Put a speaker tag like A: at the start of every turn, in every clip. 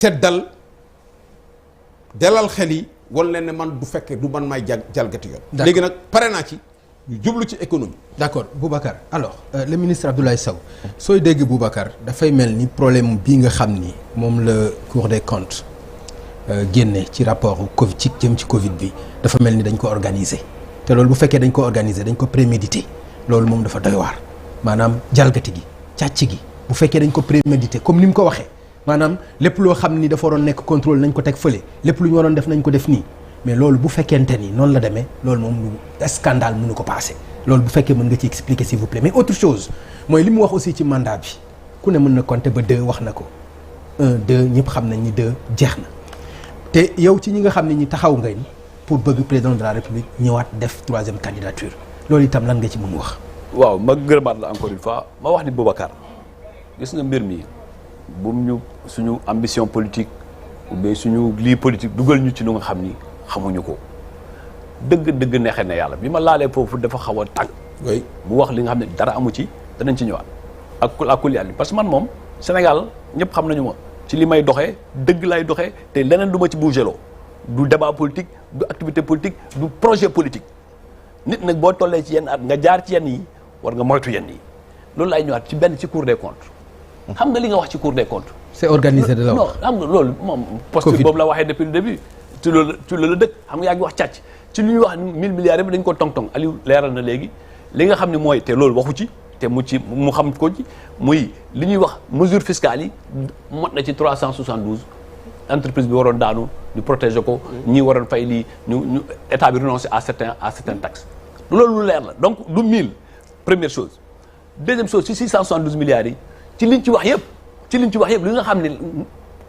A: teddal dalal xel yi wan leen ne man du fekkee du man may jalgati yoon. léegi nag pare naa ci ñu jublu ci économie.
B: d'accord Boubacar alors le ministre Abdoulaye Sow sooy dégg Boubacar dafay mel ni problème bii nga xam ni moom la Cour des comptes génne ci rapport Covid ci jëm ci Covid bi dafa mel ni dañ ko organiser te loolu bu fekkee dañ ko organiser dañ ko préméditer loolu moom dafa doy waar maanaam jalgati gi càcc gi bu fekkee dañ ko préméditer comme ni mu ko waxee maanaam lépp loo xam ni dafa waroon nekk contrôle nañ ko teg fële lépp lu ñu waroon def nañ ko def nii mais loolu bu fekkente ni noonu la demee loolu moom lu scandale mënu ko passé loolu bu fekkee mën nga ci expliquer s'il vous plaît mais autre chose mooy li mu wax aussi ci mandat bi ku ne mën na compter ba 2 wax na ko 1 2 ñëpp xam nañ ni 2 jeex na te yow ci ñi nga xam ne ñi taxaw nga ni pour bëgg président de la république ñëwaat def 3e candidature loolu itam lan nga ci mën wax.
C: waaw ma gërëmaat la encore une fois ma wax ni Boubacar gis nga mbir mi bu ñu suñu ambition politique ou bien suñu lii politique dugal ñu ci lu nga xam ni xamuñu ko dëgg neexee na yàlla bi ma laalee foofu dafa xaw a tàng.
A: oui
C: bu wax li nga xam ne dara amu ci danañ ci ñëwaat ak kulli àll parce que man moom Sénégal ñëpp xam nañu ma ci li may doxee dëgg lay doxee te leneen du ma ci bougeloo du débat politique du activité politique du projet politique nit nag boo tollee ci yenn at nga jaar ci yenn yi war nga moytu yenn yi loolu lay ñëwaat ci benn ci Cour des comptes. xam nga li nga wax ci Cour des comptes.
B: c'est organisé de la wax
C: non xam nga loolu moom. posture boobu la waxee depuis le début. ci loolu la dëkk xam nga yaa ngi wax càcc ci li ñuy wax 1000 milliards yëpp dañ ko tong-tong Aliou leeral na léegi li nga xam ne mooy te loolu waxu ci te mu xam ko ci muy li ñuy wax mesure fiscale yi mot na ci 372 entreprise bi waroon daanu ñu protéger ko ñi waroon fay lii ñu état bi renoncer à certaines taxes loolu lu leer la donc du 1000 première chose deuxième chose ci 672 milliards yi ci liñ ci wax yëpp li nga xam ne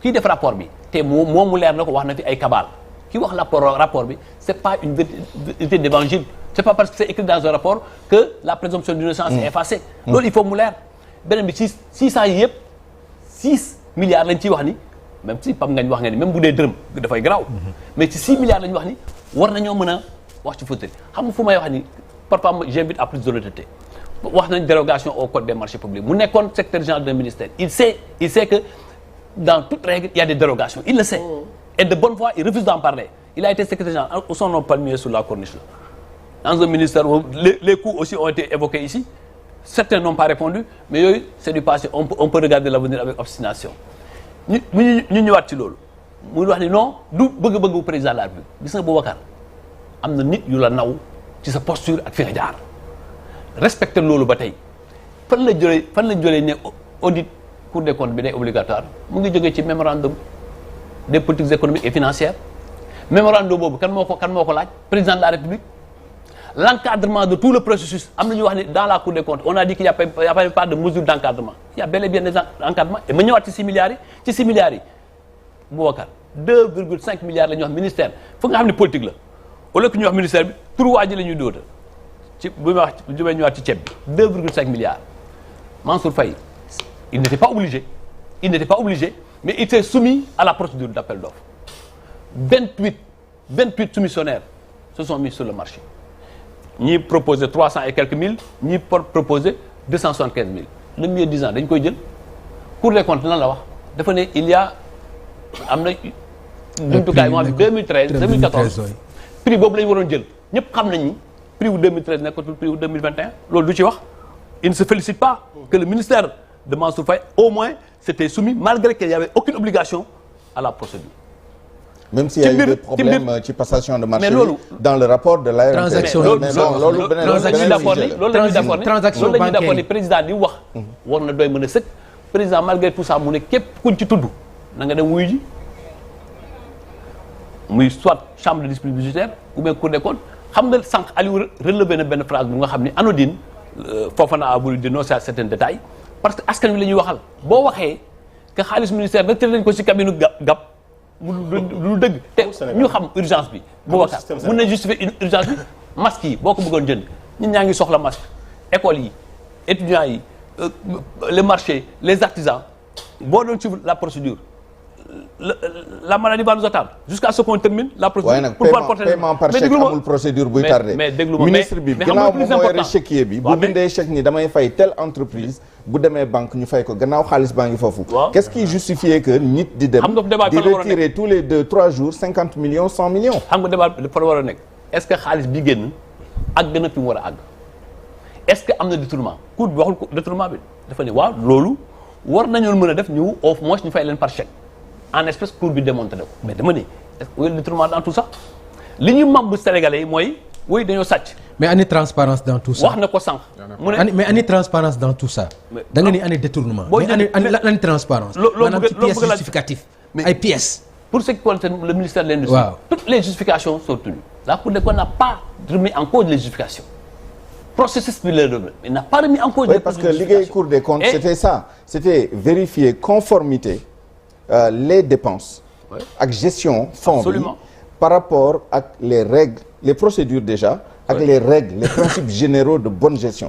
C: kii def rapport bi te moom mu leer na ko wax na fi ay cabale ki wax rapport bi c'est pas une vérité d'évangile c'est pas parce que c'est écrit dans un rapport que la présomption d'innocence est effacée loolu il faut mu leer beneen bi 600 yi yëpp 6 milliards lañ ciy wax ni même si Pape Ngagne wax nga ni même bu dee dërëm dafay garaaw mais ci 6 milliards lañ wax ni war nañoo mën a wax ci fauteuil xam nga fu may wax ni parfois j'invite à plus d'honnêteté wax nañ dérogation au code des marchés publics mu nekkoon secrétaire général d'un ministère il sait que dans toute règle il y a des dérogations il le sait et de bonne foi il refuse d'en parler il a été secrétaire général au son nom palmier sur la corniche là dans un ministère où les coûts aussi ont été évoqués ici certains n'ont pas répondu mais yooyu c'est du passé on peut regarder l'avenir avec obstination ñu ñëwaat ci loolu muy wax ni non du bëgg-bëggu président de la République gis nga Boubacar am na nit yu la naw ci sa posture ak fi nga jaar respecter loolu ba tey fan la jëlee ne audit Cour des comptes bi day obligatoire mu ngi jógee ci mémorandum des politiques économiques et financières mémorandum boobu kan moo ko laaj président de la République l'encadrement de tout le processus am na ñu wax ni dans la Cour des comptes on a dit qu'il y a pas de mesure d'encadrement il y a bel et bien des encadrements et ma ñëwaat ci 6 milliards yi Boubacar 2,5 milliards la ñuy wax ministère fu nga xam ne politique la au lieu que ñuy wax ministère bi pour waa ji la ñuy dóota ci bu ma wax ju may ñëwaat ci ceeb bi 2,5 milliards Mansour Faye il n'était pas obligé mais il s'est soumis à la procédure d'appel d'offres 28 soumissionnaires se sont mis sur le marché ñii proposé 300 et quelques mille ñii proposé 275 000 le mieux disant dañ koy jël Cour des comptes lan la wax dafa ne il y a am na jumtukaay moo xam ne 2014 prix boobu la ñu waroon jël ñëpp xam nañ ni prix wu 2013 nekkatul prix wu 2021 loolu du ci wax il ne se félicite pas que le ministère de Mansour Faye au moins s'était soumis malgré qu'il n'y avait aucune obligation à la procédure.
D: Même s'il y a eu des problèmes ci passation de marché dans le rapport de l'ARMP.
B: transaction
C: d'accord ni président di wax war na doy mën a sëkk président malgré tout ça mu ne képp kuñ ci tudd na nga dem wuyu ji muy soit chambre de discipline budgétaire ou bien Cour des comptes xam nga sànq Aliou relevé na benn phrase bu nga xam ne anodine Fofana a voulu dénoncer certains détails parce que askan wi la ñuy waxal boo waxee que xaalis ministère retiré nañ ko ci cabine gab lu dëgg te ñu xam urgence bi Boubacar mën na justifier urgence bi masque yi boo ko bëggoon jënd ñun ñaa ngi soxla masque écoles yi étudiants yi les marchés les artisans boo doon suivre la procédure la maladie va nous attendre jusqu'à ce qu'on termine la procédure.
D: waaye nag paiement par chèque amul procédure buy tardé.
C: mais déglu ma
D: ministre bi gannaaw moom moo yore chéquier bi. bu bindee chèque ni damay fay telle entreprise bu demee banque ñu fay ko gannaaw xaalis baa ngi foofu. qu'est-ce qui justifie que nit di dem. di retirer tous les 2-3 jours 50 millions 100 millions.
C: xam nga débat dafa war a nekk est-ce que xaalis bi génn àgg na fi mu war a àgg est-ce que am na détournement cour bi waxul détournement bi dafa ne waaw loolu war nañoo mën a def ñu au moins ñu fay leen par chèque en espèce cour bi démontré ko mais dama ne est-ce que le détournement dans tout ça li ñu màbb Sénégalais yi mooy woy dañoo sàcc.
B: mais ani transparence dans tout ça.
C: wax na ko sànq.
B: mais ani transparence dans tout ça. da nga ni ani détournement.
C: boo
B: mais ani transparence. maanaam ci pièce justificative. ay pièces.
C: pour ce qui concerne le ministère de l'Industrie.
B: waaw
C: toutes les justifications sont tenues. la Cour des comptes n'a pas remis en cause les justifications. processus bi la doon il n'a pas remis en cause.
D: oui parce que liggéey Cour des comptes c'était ça c'était vérifier conformité les dépenses. ak gestion fonds bi par rapport ak les règles les procédures déjà. ak les règles les principes généraux de bonne gestion.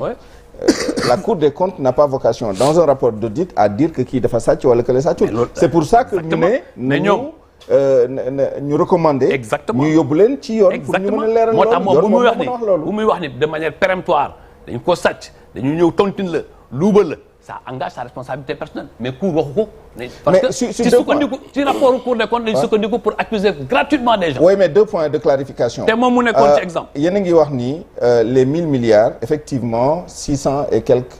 D: La Cour des comptes n'a pas vocation dans un rapport d'audit à dire que kii dafa sàcc wala que la sàccul. c'est pour ça que ñu ne ñu recommander.
C: exactement
D: ñu yóbbu leen ci yoon. pour ñu mën a leeral
C: moo tax
D: loolu
C: moom bu muy wax ni de manière péremptoire dañu ko sàcc dañu ñëw tontine la luubal la ça engage sa responsabilité personnelle mais Cour waxu ko. parce que ci sukkandiku ci rapport Cour des comptes dañu sukkandiku pour accuser gratuitement des gens.
D: oui mais 2 points de clarification.
C: te moom mu nekkoon ci exemple.
D: yéen a ngi wax ni les 1000 milliards effectivement 600 et quelques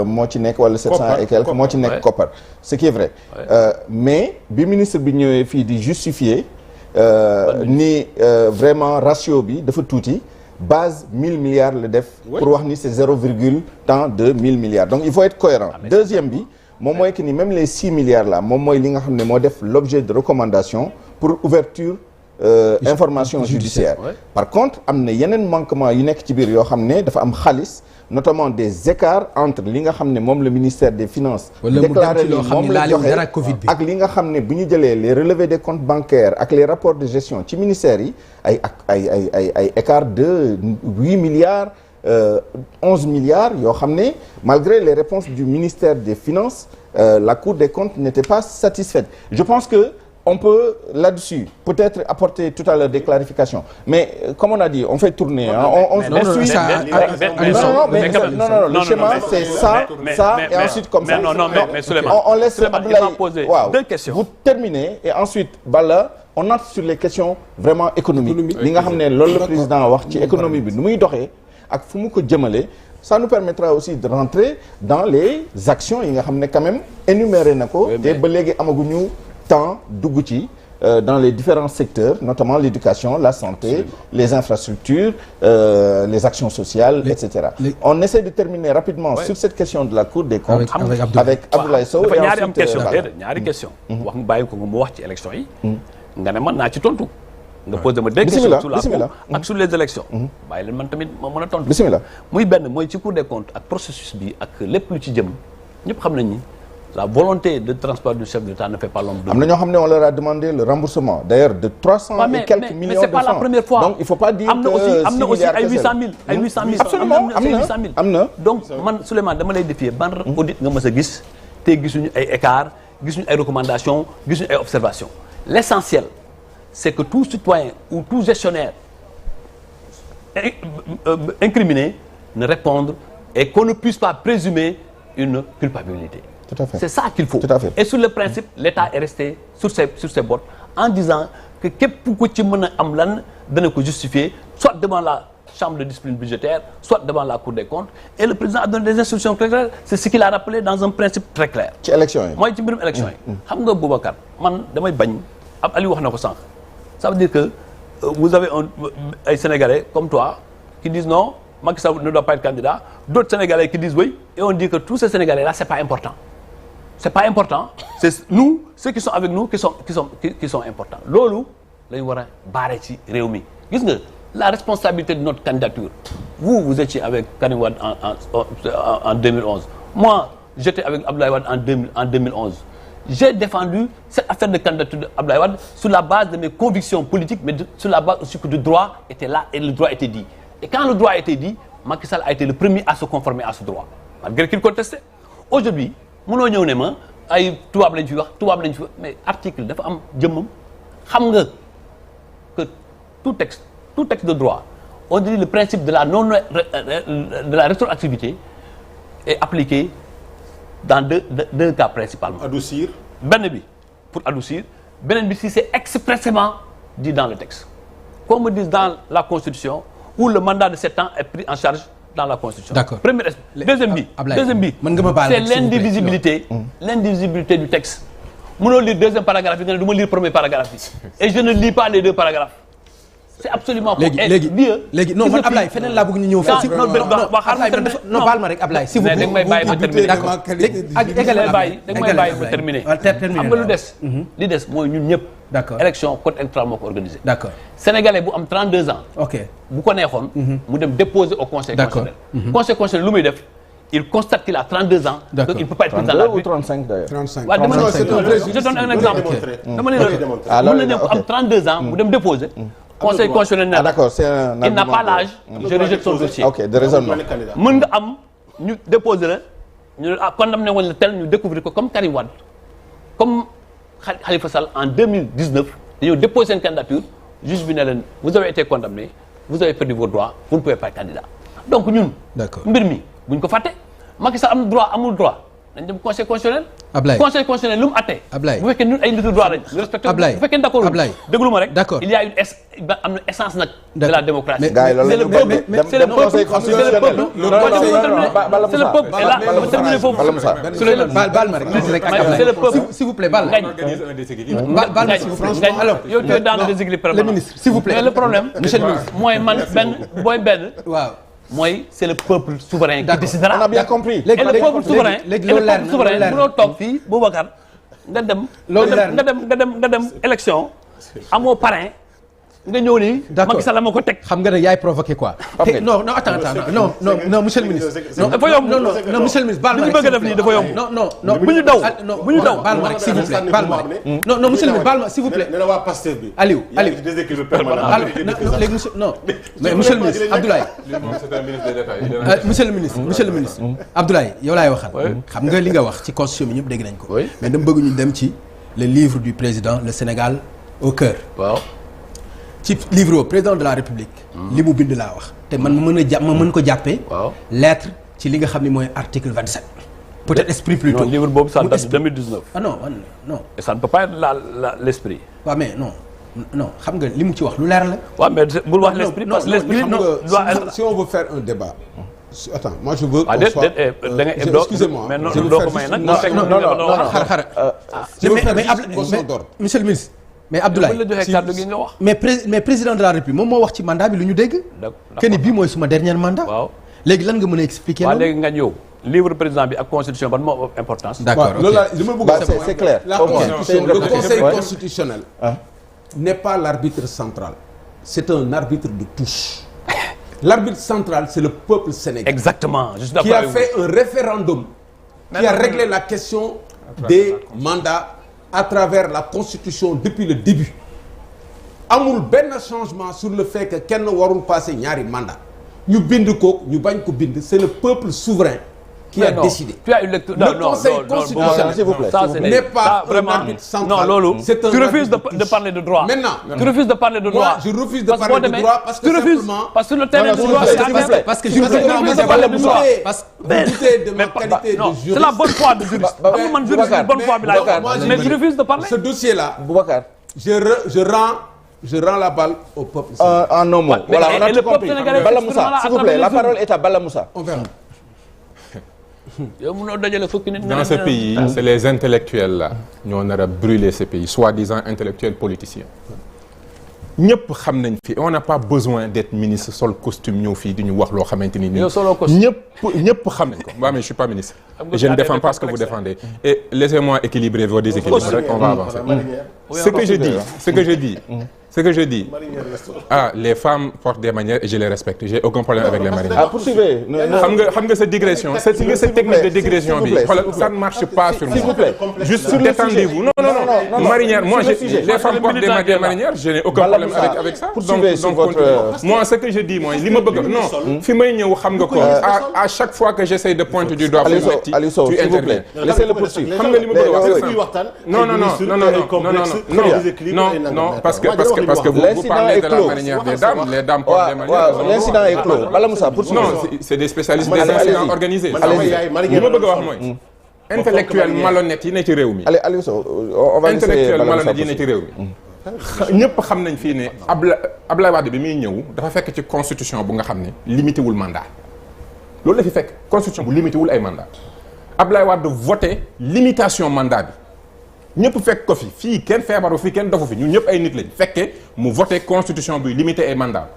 D: moo ci nekk wala 700 et quelques moo ci nekk koppar ce qui est vrai. mais bi ministre bi ñëwee fii di justifier ni vraiment ratio bi dafa tuuti. base 1000 milliards la def. pour wax ni c'est 0, tant de 1000 milliards donc il faut être cohérent. deuxième bi moom mooy que ni même les 6 milliards là moom mooy li nga xam ne moo def l'objet de recommandation pour ouverture information judiciaire. par contre am na yeneen manquement yu nekk ci biir yoo xam ne dafa am xaalis notamment des écarts entre li nga xam ne moom le ministère des finances. déclaré ni moom la joxe ak li nga xam ne bu ñu jëlee les relevés des comptes bancaires ak les rapports de gestion ci ministères yi ay écart de 8 milliards 11 milliards yoo xam ne malgré les réponses du ministère des finances la Cour des comptes n'était pas satisfaite. Je pense que on peut là-dessus peut-être apporter tout à l'heure des clarifications mais comme on a dit on fait tourner le schéma c'est ça et ensuite comme ça
C: mais Souleymane
D: on laisse Abdoulaye waaw
C: deux questions
D: vous terminez et ensuite Balla on entre sur les questions vraiment économiques li nga xam ne loolu le président wax ci économie bi nu muy doxee ak fu mu ko jëmale ça nous permettra aussi de rentrer dans les actions yi nga xam ne quand même énuméré na ko te ba léegi amaguñu temps dugg ci dans les différents secteurs notamment l'éducation la santé les infrastructures les actions sociales etc. On essaie de terminer rapidement sur cette question de la Cour des comptes avec Abdoulaye Sow
C: dafa ñaari am question ñaari question wax nga bàyyi ko nga mu wax ci élection yi nga ne man naa ci tontu nga posé ma deux questions sur la Cour ak sur les élections bàyyi leen man tamit ma mën a tontu
D: bismillah
C: muy benn mooy ci Cour des comptes ak processus bi ak lépp lu ci jëm ñëpp xam nañ ni la volonté de transport du chef de l'État ne fait pas l'ombre de l'ombre.
D: am na ñoo xam ne on leur a demandé le remboursement d'ailleurs de 300 et quelques millions de francs.
C: Mais c'est pas la première fois.
D: Donc il faut pas dire que
C: am na aussi ay 800 000 ay 800 000
D: absolument am na
C: donc man Souleymane dama lay défier ban audit nga mës a gis te gisuñu ay écarts gisuñu ay recommandations gisuñu ay observations l'essentiel c'est que tout citoyen ou tout gestionnaire incriminé ne réponde et qu'on ne puisse pas présumer une culpabilité.
D: Tout à fait.
C: C'est ça qu'il faut.
D: Tout à fait.
C: Et sur le principe, l'État est resté sur ses bottes en disant que képp ku ci mën a am lan dana ko justifier soit devant la chambre de discipline budgétaire soit devant la Cour des comptes et le président a donné des instructions très claires c'est ce qu'il a rappelé dans un principe très clair.
D: ci élection yi
C: mooy ci mbirum élection yi. xam nga Boubacar man damay bañ ab Aliou wax na ko sànq ça veut dire que vous avez ay Sénégalais comme toi qui disent non Macky Sall ne doit pas être candidat d'autres Sénégalais qui disent oui et on dit que tous ces Sénégalais là c'est pas important. C'est pas important c'est nous ceux qui sont avec nous qui sont importants loolu lañu war a baare ci réew mi gis nga la responsabilité de notre candidature vous étiez avec Karim Wade en 2011 moi j'étais avec Abdoulaye Wade en 2011 j'ai défendu cette affaire de candidature d'Abdoulaye Wade sur la base de mes convictions politiques mais sur la base aussi que le droit était là et le droit était dit et quand le droit a été dit Macky Sall a été le premier à se conformer à ce droit malgré qu'il contestait aujourd'hui mënoo ñëw ne ma ay tubaab lañ fi wax mais article dafa am jëmmam xam nga que tout texte de droit on dit le principe de la rétroactivité est appliqué dans deux cas principalement.
A: Adoucir.
C: benn bi pour adoucir beneen bi si c'est expressément dit dans le texte qu'on me dise dans la constitution où le mandat de 7 ans est pris en charge dans la constitution.
B: D'accord.
C: Premier aspect. Deuxième bi c'est l'indivisibilité du texte. mënoo lire deuxième paragraphe bi nga ne du ma lire premier paragraphe bi et je ne lis pas les deux paragraphes. c'est absolument
B: léegi non man Ablaye feneen laa bëgg ñu ñëw. non baal ma rek Ablaye s'il vous plaît.
C: da nga may bàyyi ma terminer
B: d'accord
C: da nga may bàyyi ma terminer. xam nga lu des. li des mooy ñun ñëpp.
B: d'accord
C: élection code électoral moo ko organisé.
B: d'accord
C: sénégalais bu am 32 ans.
B: ok
C: bu ko neexoon. mu dem déposer au conseil constitutionnel. conseil constitutionnel lu muy def. il constate qu'il a 32 ans.
B: D'accord.
C: donc il peut pas être président de la République.
D: 35 d'ailleurs.
A: 35.
C: waaw dama
A: c'est un vrai
C: je donne un exemple. dama ne
D: Ah,
C: la mën na am 32 ans mu dem déposer. conseil constitutionnel
D: Ah d'accord, c'est un
C: il n'a
D: argument
C: pas l'âge je rejette son dossier.
D: OK, de raisonnement.
C: mën nga am ñu déposer la ñu condamné woon la tel ñu découvrir ko comme Karim Wade comme Khalifa Sall en 2019 dañoo déposer seen candidature juge bi ne leen vous avez été condamné vous avez perdu vos droits vous ne pouvez pas être candidat donc ñun.
B: D'accord.
C: mbir mi buñ ko fàtte Macky Sall am droit amul droit dañ dem conseil constitutionnel.
B: Ablaye
C: conseil constitutionnel lu mu àtte.
B: Ablaye
C: bu fekkee ñun ay nitu droit lañ. respecté
B: Ablaye
C: bu fekkee d'accord
B: Ablaye
C: déglu ma rek.
B: d'accord
C: il y a une am na essence nag. de la démocratie.
D: gars yi loolu
C: c'est le peuple c'est le peuple c'est le peuple. c'est le peuple et là ma terminer foofu.
B: baal ma rek tuuti rek ak Ablaye
C: c'est le peuple
B: s'il vous plaît baal ma. baal ma s'il vous plaît alors
C: yow tu es dans le déséquilibre
B: le ministre s'il vous plaît.
C: mais le problème monsieur le ministre mooy man benn
B: waaw.
C: mooy c'est le peuple souverain qui décidera.
D: On a bien compris.
C: et le peuple souverain
B: léegi loolu leer na loolu leer na
C: mënoo toog fii Boubacar nga dem.
B: loolu leer na
C: nga dem élection amoo parrain nga ñëw nii.
B: d'accord
C: Macky Sall ma ko teg.
B: xam nga ne yaay provoqué quoi. non attends non monsieur le ministre.
C: dafa yomb
B: non monsieur le ministre baal ma
C: li ñu bëgg a def nii dafa yomb.
B: non
C: bu ñu daw bu ñu daw.
B: baal ma rek s'il vous plaît baal ma rek non monsieur le ministre baal ma s'il vous plaît.
E: nee na waa Pastef bi.
B: Aliou léegi monsieur non mais monsieur le ministre Abdoulaye. monsieur le ministre Abdoulaye yow laay waxal. xam nga li nga wax ci constitution bi ñëpp dégg nañ ko. mais dama bëgg ñu dem ci le livre du président le Sénégal au cœur.
C: waaw.
B: ci livre au président de la République. li mu bind laa wax. te man ma mën ko jàppee.
C: waaw
B: lettre ci li nga xam ne mooy article 27. peut-être esprit plutôt.
C: non livre boobu ça date de 2019.
B: ah non non.
C: et ça ne peut pas être l'esprit.
B: waaw mais non xam nga li mu ci wax lu leer la.
C: waaw mais bul wax l'esprit parce que l'esprit
A: si on veut faire un débat. Attends, moi je veux.
C: Excusez-moi. Mais non,
B: monsieur le ministre. mais Abdoulaye mais président de la République moom moo wax ci mandat bi lu ñu dégg. que ni bii mooy suma dernier mandat.
C: waaw
B: léegi lan nga mën a expliquer.
C: waaw léegi nga ñëw livre président bi ak constitution ban moo ëpp importance.
B: d'accord
A: loolu la li ma bëgg a
D: c'est clair.
A: La constitution, le conseil constitutionnel n'est pas l'arbitre central. C'est un arbitre de touche. L'arbitre central, c'est le peuple sénégalais.
C: Exactement. Je suis
A: qui a fait un référendum qui a réglé la question des mandats à travers la constitution depuis le début. amul benn changement sur le fait que kenn warul passer ñaari mandat ñu bind ko ñu bañ ko bind c'est le peuple souverain qui a décidé.
C: Tu as une lecture.
A: Le conseil constitutionnel
D: s'il vous plaît.
A: n'est pas un arbitre central.
C: Non, Lolo,
A: c'est un
C: tu refuses
A: arbitre
C: de parler de droit.
A: Maintenant,
C: tu refuses de parler de droit.
A: moi je refuse de parler de droit parce que
C: tu refuses
A: simplement
C: parce que le terrain de droit c'est
B: parce que
A: je refuse de parler de droit parce que vous doutez de ma qualité de juriste.
C: c'est la bonne foi de juriste. Man juriste bonne foi bi laay wax. Mais tu refuses de parler.
A: Ce dossier là,
D: Boubacar.
A: je rends la balle au peuple.
D: En un mot. Voilà, on a tout compris. Bala Moussa, s'il vous plaît, la parole est à Bala Moussa.
A: On verra.
E: Dans ce pays, c'est les intellectuels là ñoo nar a brûler ce pays, soi-disant intellectuels politiciens. ñëpp xam nañ fi on n'a pas besoin d'être ministre sol costume ñëw fii di ñu wax loo xamante ni nii. ñëpp xam nañ ko. waaw mais je suis pas ministre. Je ne défends pas ce que vous défendez. Et laissez-moi équilibrer vos déséquilibres rek on va avancer. Ce que je dis Ce que je dis, les femmes portent des manières et je les respecte. J'ai aucun problème avec les marinières.
D: Poursuivez.
E: Xam nga sa digression, cette technique de digression bi, ça ne marche pas sur moi.
D: S'il vous plaît.
E: Juste détendez-vous. Non. Marinière, moi, les femmes portent des marinières, je n'ai aucun problème avec ça. Donc, moi, ce que je dis, moi, li ma bëgg, non, fi may ñëw xam nga ko, à chaque fois que j'essaie de pointer du doigt,
D: Aliou Sow, s'il vous plaît. Laissez-le poursuivre.
E: Xam nga li ma bëgg wax non, parce que vous parlez de la marinière des dames, les dames portent des marinières.
D: L'incident est clos. Bala Moussa, poursuivez.
E: Non, c'est des spécialistes des incidents organisés. Li ma bëgg a wax mooy intellectuel malhonnête yi ne ci réew mi.
D: Aliou Sow, on va laisser
E: intellectuel
D: Bala Moussa
E: malhonnête yi ne ci réew mi. ñëpp xam nañ fii ne Abdoulaye Wade bi muy ñëw dafa fekk ci constitution bu nga xam ne limité wul mandat loolu la fi fekk constitution bu limité wul ay mandat Abdoulaye Wade voté limitation mandat bi. ñëpp fekk ko fii kenn feebaru fii kenn dofu fi ñun ñëpp ay nit lañ fekkee mu voté constitution bi limité ay mandat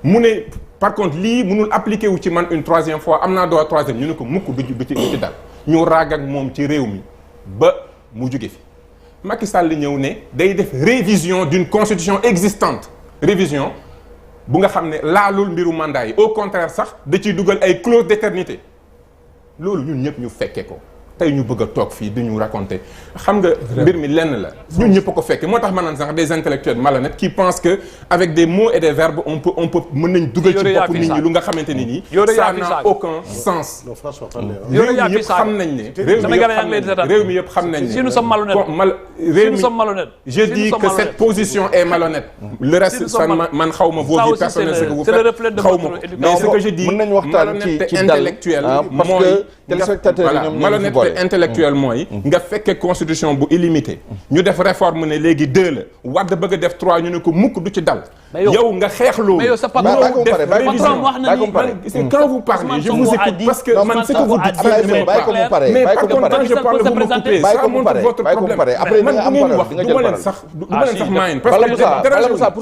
E: mu ne par contre lii mënul appliqué wu ci man une troisième fois am naa droit troisième ñu ne ko mukk du ci dal ñu raag ak moom ci réew mi ba mu jóge fi Macky Sall ñëw ne day def révision d'une constitution existante révision bu nga xam ne laalul mbiru mandat yi au contraire sax da ciy dugal ay clause d'éternité loolu ñun ñëpp ñu fekkee ko tey ñu bëgg a toog fii du ñu raconter xam nga mbir mi lenn la ñun ñëpp a ko fekke moo tax ma naan sax des intellectuels malhonnêtes qui pensent que avec des mots et des verbes on peut mën nañ dugal ci bopp nit ñi lu nga xamante ni nii ça n'a aucun sens réew mi yëpp xam nañ ne réew mi yëpp xam nañ ne
C: si nous sommes malhonnêtes
E: je dis que cette position est malhonnête le reste ça man xaw ma vos vies personnelles ce que vous faites xaw ma ko mais ce que je dis malhonnêteté intellectuelle mooy malhonnêteté intellectuel mooy nga fekkee constitution bu illimité ñu def réforme ne léegi 2 la Wade bëgg a def 3 ñu ne ko mukk du ci dal yow nga xeex loolu
C: mais yow sa patron
E: quand vous parlez je vous écoute parce que man ce que vous dites mais par contre quand je parle vous me coupez ça montre votre problème man bu ngeen wax du ma leen sax maayin parce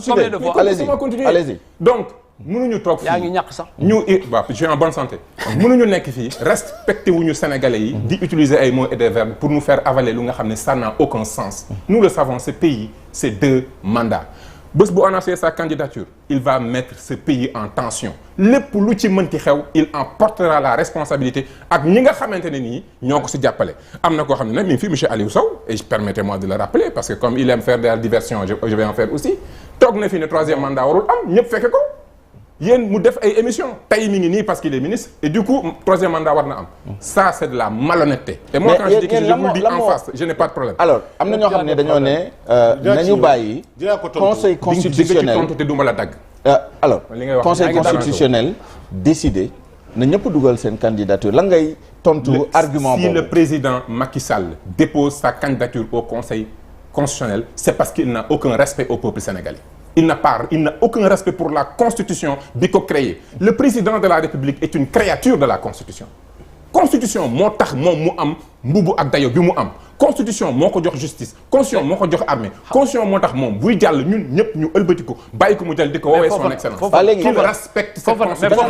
E: que allez-y donc mënuñu toog fii
C: yaa ngi ñàkk sax
E: je suis en bonne santé mënuñu nekk fii respecté wuñu sénégalais yi di utiliser ay mots et des verbes pour nous faire avaler lu nga xam ne ça n'a aucun sens nous le savons ce pays c'est 2 mandats bés bu annoncer sa candidature il va mettre ce pays en tension lépp lu ci mënti xew il en portera la responsabilité ak ñi nga xamante ne nii ñoo ko si jàppale am na koo xam ne nag mi ngi fi monsieur Aliou Sow et permettez-moi de le rappeler parce que comme il aime faire de la diversion je vais en faire aussi toog na fi ne 3e mandat warul am ñëpp fekke ko yéen mu def ay émission tey mi ngi nii parce qu'il est ministre et du coup 3e mandat war na am ça c'est de la malhonnêteté et moi quand je dis que je vous le dis en face je n'ai pas de problème
D: alors am na ñoo xam ne dañoo ne nañu bàyyi conseil constitutionnel
E: tontu te duma la dagg
D: alors conseil constitutionnel décidé na ñëpp dugal seen candidature lan ngay tontu argument boobu
E: si le président Macky Sall dépose sa candidature au conseil constitutionnel c'est parce qu'il n'a aucun respect au peuple sénégalais il n'a aucun respect pour la constitution bi ko créé le président de la République est une créature de la constitution moo tax moom mu am mbubu ak dayo bi mu am constitution moo ko jox justice constitution moo ko jox armée constitution moo tax moom buy jàll ñun ñëpp ñu ëlbati ko bàyyi ko mu jël di ko woowee son excellence qu'il respecte cette constitution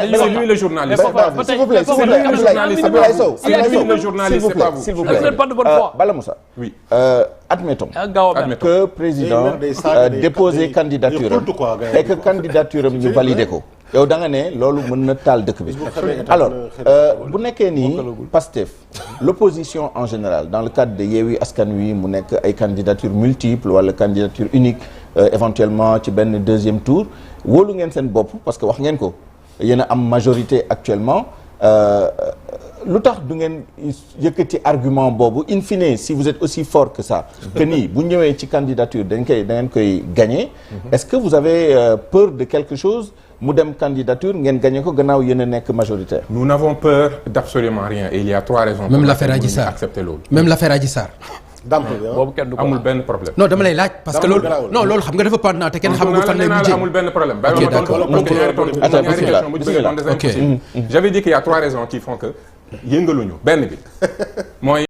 E: c'est lui le journaliste
D: s'il vous plaît
E: c'est pas vous
D: s'il vous plaît Bala Moussa
E: oui
D: admettons que président déposer candidature et que candidature am ñu valider ko yow da nga ne loolu mën na taal dëkk bi alors bu nekkee nii Pastef l'opposition en général dans le cadre de Yewwi Askan Wi mu nekk ay candidature multiples wala candidature unique éventuellement ci benn 2e tour wóolu ngeen seen bopp parce que wax ngeen ko yéen a am majorité actuellement lu tax du ngeen yëkkati argument boobu in fine si vous êtes aussi fort que ça que nii bu ñëwee ci candidature da ngeen koy gagner est-ce que vous avez peur de quelque chose mu dem candidature ngeen gagné ko gannaaw yéen a nekk majoritaire.
E: nous n'avons peur d'absolument rien et il y a 3 raisons.
B: même l'affaire Adji Sarr
E: accepter loolu.
B: même l'affaire Adji Sarr.
C: boobu kenn du ko
E: amul benn problème.
B: non dama lay laaj parce que loolu non loolu xam nga dafa pendant te kenn xamul fan lay mujjee.
E: amul benn problème.
B: ok d'accord
E: j'avais dit qu'il y a 3 raisons qui font que yëngaluñu benn bi mooy